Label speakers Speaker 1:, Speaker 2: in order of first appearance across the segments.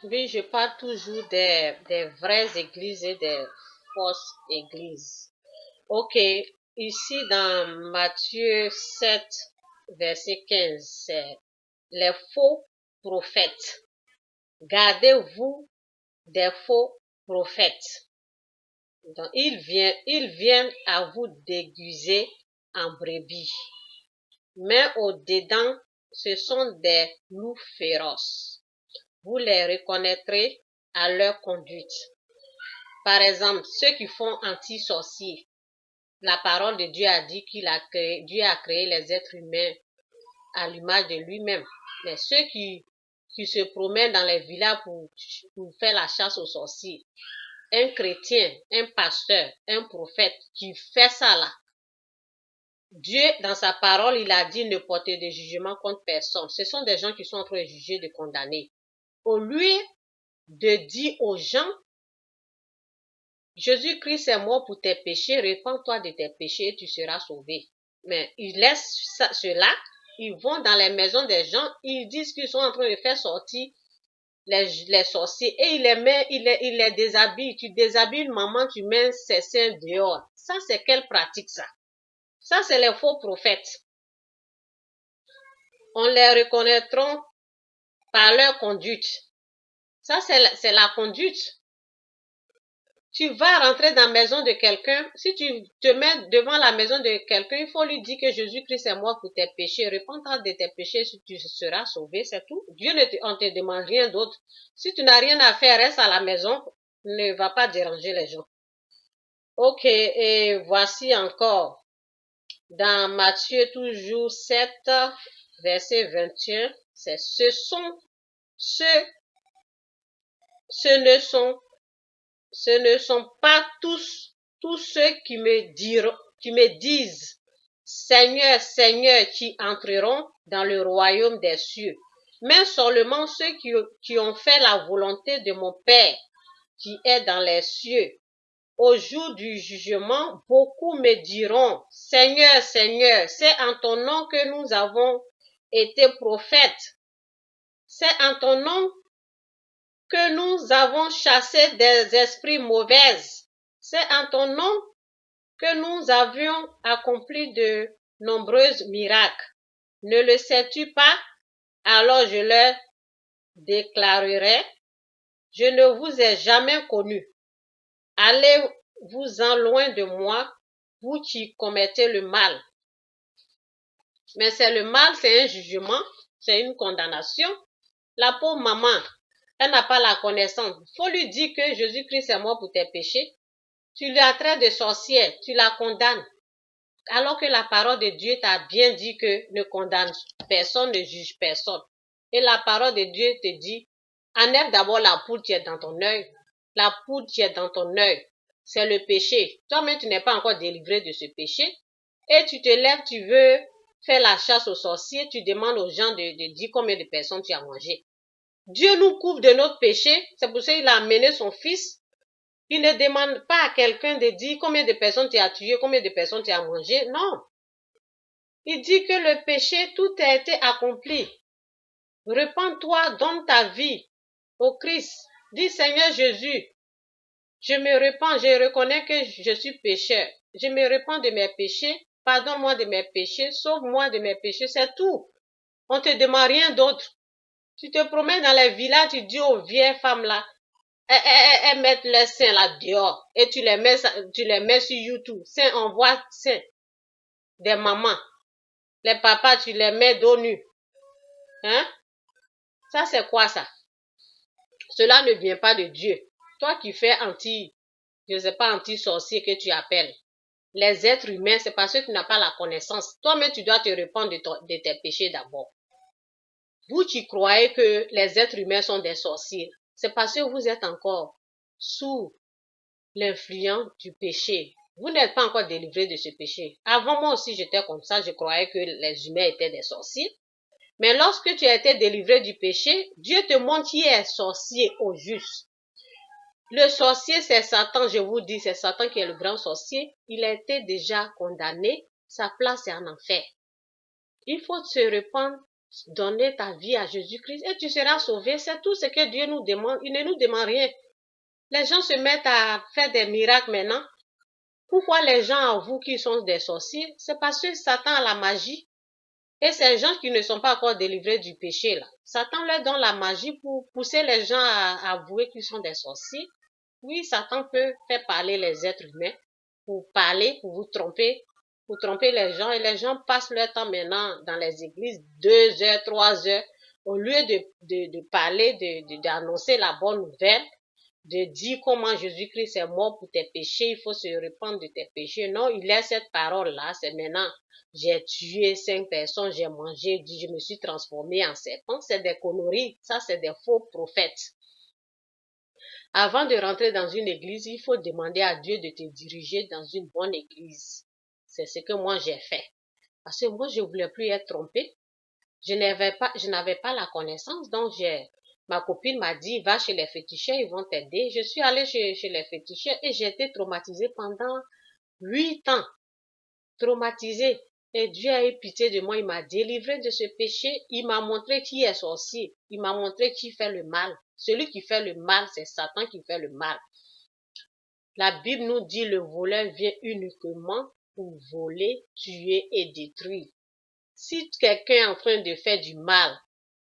Speaker 1: Oui, je parle toujours des vraies églises et des fausses églises. Ok, ici dans Matthieu 7, verset 15, c'est les faux prophètes. Gardez-vous des faux prophètes. Donc, ils viennent à vous déguiser en brebis. Mais au-dedans, ce sont des loups féroces. Vous les reconnaîtrez à leur conduite. Par exemple, ceux qui font anti-sorciers. La parole de Dieu a dit Dieu a créé les êtres humains à l'image de lui-même. Mais ceux qui se promènent dans les villages pour faire la chasse aux sorciers, un chrétien, un pasteur, un prophète qui fait ça là, Dieu, dans sa parole, il a dit ne porter de jugement contre personne. Ce sont des gens qui sont en train de juger, de condamner. Au lieu de dire aux gens, Jésus-Christ est mort pour tes péchés, répands-toi de tes péchés et tu seras sauvé. Mais ils laissent cela, ils vont dans les maisons des gens, ils disent qu'ils sont en train de faire sortir les sorciers et ils les déshabillent. Tu déshabilles une maman, tu mets ses seins dehors. Ça, c'est quelle pratique ça? Ça, c'est les faux prophètes. On les reconnaîtra par leur conduite. Ça, c'est la conduite. Tu vas rentrer dans la maison de quelqu'un, si tu te mets devant la maison de quelqu'un, il faut lui dire que Jésus-Christ est mort pour tes péchés. Répands-toi de tes péchés, tu seras sauvé, c'est tout. Dieu on te demande rien d'autre. Si tu n'as rien à faire, reste à la maison, ne va pas déranger les gens. Ok, et voici encore, dans Matthieu toujours 7, verset 21, ce ne sont pas tous ceux qui me disent, Seigneur, Seigneur, qui entreront dans le royaume des cieux, mais seulement ceux qui ont fait la volonté de mon Père qui est dans les cieux. Au jour du jugement, beaucoup me diront, Seigneur, Seigneur, c'est en ton nom que nous avons été prophètes. C'est en ton nom que nous avons chassé des esprits mauvais. C'est en ton nom que nous avions accompli de nombreux miracles. Ne le sais-tu pas? Alors je leur déclarerai, je ne vous ai jamais connu. Allez-vous-en loin de moi, vous qui commettez le mal. Mais c'est le mal, c'est un jugement, c'est une condamnation. La pauvre maman, elle n'a pas la connaissance. Il faut lui dire que Jésus-Christ est mort pour tes péchés. Tu la traites de sorcière, tu la condamnes. Alors que la parole de Dieu t'a bien dit que ne condamne personne, ne juge personne. Et la parole de Dieu te dit, enlève d'abord la poudre qui est dans ton œil. La poudre qui est dans ton œil, c'est le péché. Toi-même, tu n'es pas encore délivré de ce péché. Et tu te lèves, tu veux faire la chasse aux sorciers, tu demandes aux gens de dire combien de personnes tu as mangé. Dieu nous couvre de notre péché. C'est pour ça qu'il a amené son fils. Il ne demande pas à quelqu'un de dire combien de personnes tu as tué, combien de personnes tu as mangé. Non. Il dit que le péché, tout a été accompli. Repends-toi, donne ta vie au Christ. Dis Seigneur Jésus, je me repens, je reconnais que je suis pécheur. Je me repens de mes péchés. Pardonne-moi de mes péchés. Sauve-moi de mes péchés. C'est tout. On ne te demande rien d'autre. Tu te promènes dans les villages, tu dis aux vieilles femmes là, elles mettent les seins là dehors et tu les mets sur YouTube. Seins, on voit seins des mamans. Les papas, tu les mets dos nu. Hein? Ça, c'est quoi ça? Cela ne vient pas de Dieu. Toi qui fais je ne sais pas, anti-sorcier que tu appelles. Les êtres humains, c'est parce que tu n'as pas la connaissance. Toi-même, tu dois te répandre de tes péchés d'abord. Vous qui croyez que les êtres humains sont des sorciers, c'est parce que vous êtes encore sous l'influence du péché. Vous n'êtes pas encore délivré de ce péché. Avant, moi aussi, j'étais comme ça. Je croyais que les humains étaient des sorciers. Mais lorsque tu as été délivré du péché, Dieu te montre qui est sorcier au juste. Le sorcier, c'est Satan, je vous dis, c'est Satan qui est le grand sorcier. Il a été déjà condamné. Sa place est en enfer. Il faut se répandre donner ta vie à Jésus-Christ et tu seras sauvé. C'est tout ce que Dieu nous demande. Il ne nous demande rien. Les gens se mettent à faire des miracles maintenant. Pourquoi les gens avouent qu'ils sont des sorciers? C'est parce que Satan a la magie. Et ces gens qui ne sont pas encore délivrés du péché, là, Satan leur donne la magie pour pousser les gens à avouer qu'ils sont des sorciers. Oui, Satan peut faire parler les êtres humains pour parler, pour tromper les gens. Et les gens passent leur temps maintenant dans les églises 2 heures, 3 heures, au lieu de parler, d'annoncer la bonne nouvelle, de dire comment Jésus-Christ est mort pour tes péchés, il faut se répandre de tes péchés. Non, il laisse cette parole-là, c'est maintenant, j'ai tué 5 personnes, j'ai mangé, je me suis transformé en serpent. C'est des conneries, ça c'est des faux prophètes. Avant de rentrer dans une église, il faut demander à Dieu de te diriger dans une bonne église. C'est ce que moi j'ai fait. Parce que moi, je ne voulais plus être trompée. Je n'avais pas la connaissance, donc ma copine m'a dit, va chez les féticheurs, ils vont t'aider. Je suis allée chez les féticheurs et j'ai été traumatisée pendant 8 ans. Traumatisée. Et Dieu a eu pitié de moi, il m'a délivré de ce péché. Il m'a montré qui est sorcier. Il m'a montré qui fait le mal. Celui qui fait le mal, c'est Satan qui fait le mal. La Bible nous dit, le voleur vient uniquement pour voler, tuer et détruire. Si quelqu'un est en train de faire du mal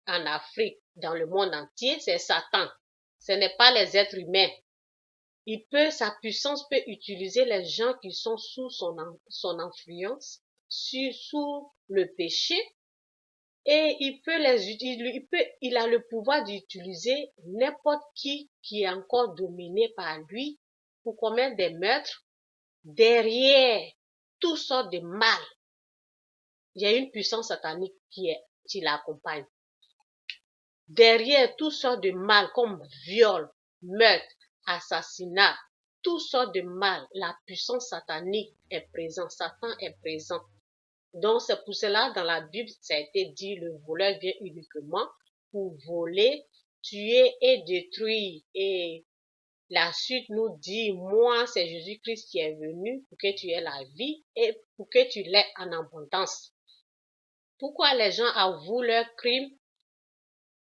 Speaker 1: en Afrique, dans le monde entier, c'est Satan. Ce n'est pas les êtres humains. Sa puissance peut utiliser les gens qui sont sous son influence, sous le péché, et il a le pouvoir d'utiliser n'importe qui est encore dominé par lui pour commettre des meurtres derrière toutes sortes de mal. Il y a une puissance satanique qui l'accompagne. Derrière toutes sortes de mal comme viol, meurtre, assassinat, toutes sortes de mal, la puissance satanique est présente, Satan est présent. Donc c'est pour cela dans la Bible, ça a été dit, le voleur vient uniquement pour voler, tuer et détruire. Et la suite nous dit, moi c'est Jésus-Christ qui est venu pour que tu aies la vie et pour que tu l'aies en abondance. Pourquoi les gens avouent leurs crimes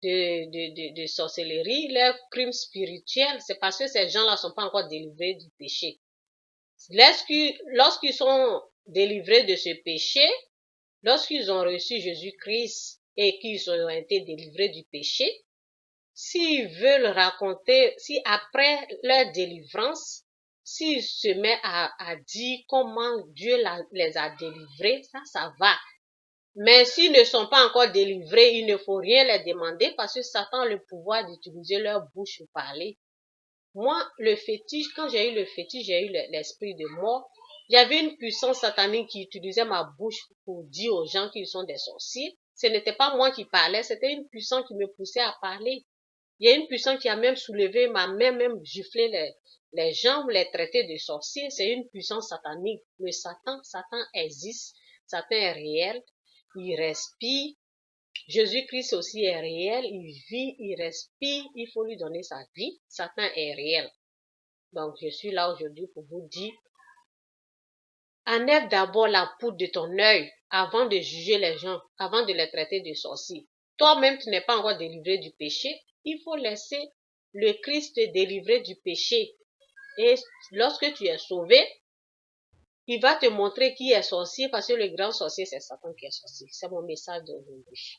Speaker 1: de sorcellerie, leurs crimes spirituels? C'est parce que ces gens-là ne sont pas encore délivrés du péché. Lorsqu'ils sont délivrés de ce péché, lorsqu'ils ont reçu Jésus-Christ et qu'ils ont été délivrés du péché, s'ils veulent raconter, si après leur délivrance, s'ils se mettent à dire comment Dieu les a délivrés, ça va. Mais s'ils ne sont pas encore délivrés, il ne faut rien les demander parce que Satan a le pouvoir d'utiliser leur bouche pour parler. Moi, le fétiche, quand j'ai eu le fétiche, j'ai eu l'esprit de mort. Il y avait une puissance satanique qui utilisait ma bouche pour dire aux gens qu'ils sont des sorciers. Ce n'était pas moi qui parlais, c'était une puissance qui me poussait à parler. Il y a une puissance qui a même soulevé ma main, même giflé les gens, les traiter de sorciers. C'est une puissance satanique. Le Satan existe. Satan est réel. Il respire. Jésus-Christ aussi est réel. Il vit, il respire. Il faut lui donner sa vie. Satan est réel. Donc, je suis là aujourd'hui pour vous dire, enlève d'abord la poudre de ton œil avant de juger les gens, avant de les traiter de sorciers. Toi-même, tu n'es pas encore délivré du péché. Il faut laisser le Christ te délivrer du péché. Et lorsque tu es sauvé, il va te montrer qui est sorcier parce que le grand sorcier, c'est Satan qui est sorcier. C'est mon message d'aujourd'hui.